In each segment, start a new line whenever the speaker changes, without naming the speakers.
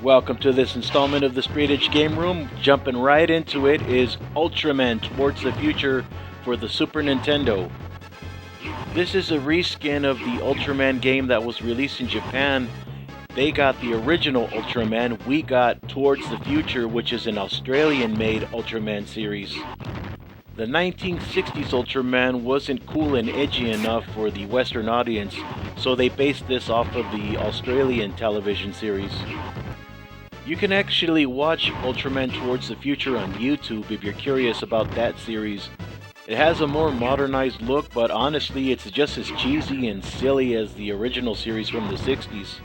Welcome to this installment of the Straight Edge Game Room. Jumping right into it is Ultraman Towards the Future for the Super Nintendo. This is a reskin of the Ultraman game that was released in Japan. They got the original Ultraman, we got Towards the Future, which is an Australian-made Ultraman series. The 1960s Ultraman wasn't cool and edgy enough for the Western audience, so they based this off of the Australian television series. You can actually watch Ultraman Towards the Future on YouTube if you're curious about that series. It has a more modernized look, but honestly it's just as cheesy and silly as the original series from the 60s.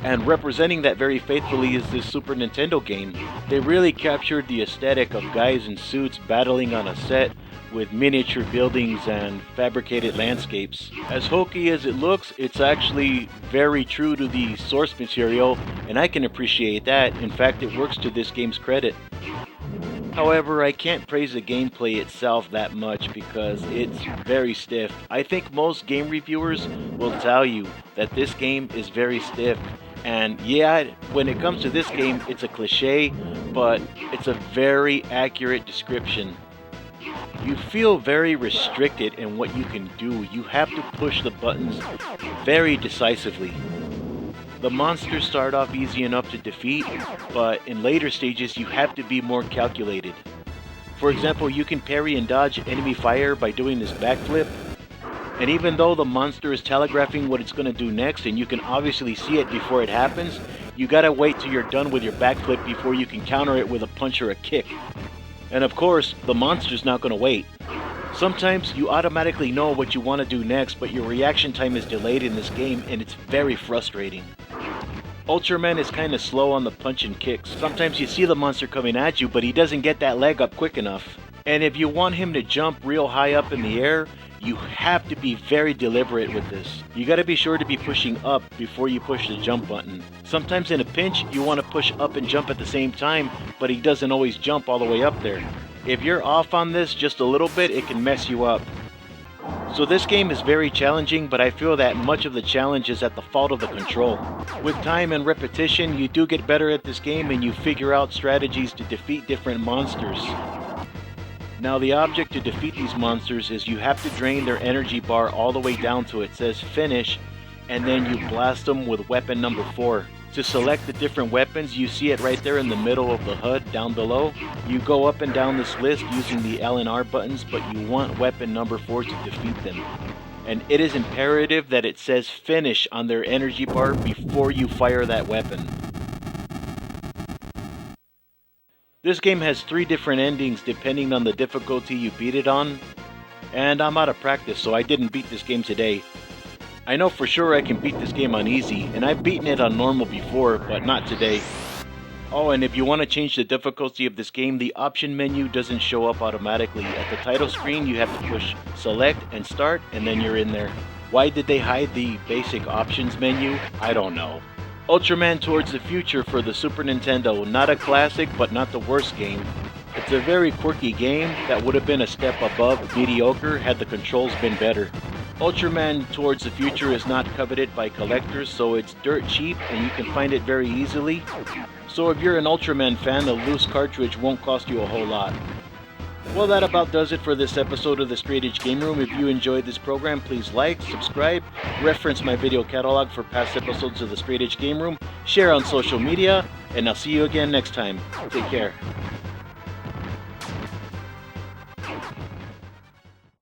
And representing that very faithfully is this Super Nintendo game. They really captured the aesthetic of guys in suits battling on a set with miniature buildings and fabricated landscapes. As hokey as it looks, it's actually very true to the source material, and I can appreciate that. In fact, it works to this game's credit. However, I can't praise the gameplay itself that much because it's very stiff. I think most game reviewers will tell you that this game is very stiff. And yeah, when it comes to this game, it's a cliche, but it's a very accurate description. You feel very restricted in what you can do. You have to push the buttons very decisively. The monsters start off easy enough to defeat, but in later stages you have to be more calculated. For example, you can parry and dodge enemy fire by doing this backflip. And even though the monster is telegraphing what it's going to do next, and you can obviously see it before it happens, you gotta wait till you're done with your backflip before you can counter it with a punch or a kick. And of course, the monster's not going to wait. Sometimes you automatically know what you want to do next, but your reaction time is delayed in this game, and it's very frustrating. Ultraman is kind of slow on the punch and kicks. Sometimes you see the monster coming at you, but he doesn't get that leg up quick enough. And if you want him to jump real high up in the air, you have to be very deliberate with this. You gotta be sure to be pushing up before you push the jump button. Sometimes in a pinch, you want to push up and jump at the same time, but he doesn't always jump all the way up there. If you're off on this just a little bit, it can mess you up. So this game is very challenging, but I feel that much of the challenge is at the fault of the control. With time and repetition, you do get better at this game and you figure out strategies to defeat different monsters. Now the object to defeat these monsters is you have to drain their energy bar all the way down to it says finish, and then you blast them with weapon number 4. To select the different weapons, you see it right there in the middle of the HUD down below. You go up and down this list using the L and R buttons, but you want weapon number 4 to defeat them. And it is imperative that it says finish on their energy bar before you fire that weapon. This game has 3 different endings depending on the difficulty you beat it on, and I'm out of practice, so I didn't beat this game today. I know for sure I can beat this game on easy, and I've beaten it on normal before, but not today. Oh, and if you want to change the difficulty of this game, the option menu doesn't show up automatically. At the title screen, you have to push select and start, and then you're in there. Why did they hide the basic options menu? I don't know. Ultraman Towards the Future for the Super Nintendo. Not a classic, but not the worst game. It's a very quirky game that would have been a step above mediocre had the controls been better. Ultraman Towards the Future is not coveted by collectors, so it's dirt cheap and you can find it very easily. So if you're an Ultraman fan, a loose cartridge won't cost you a whole lot. Well, that about does it for this episode of the Straight Edge Game Room. If you enjoyed this program, please like, subscribe, reference my video catalog for past episodes of the Straight Edge Game Room, share on social media, and I'll see you again next time. Take care.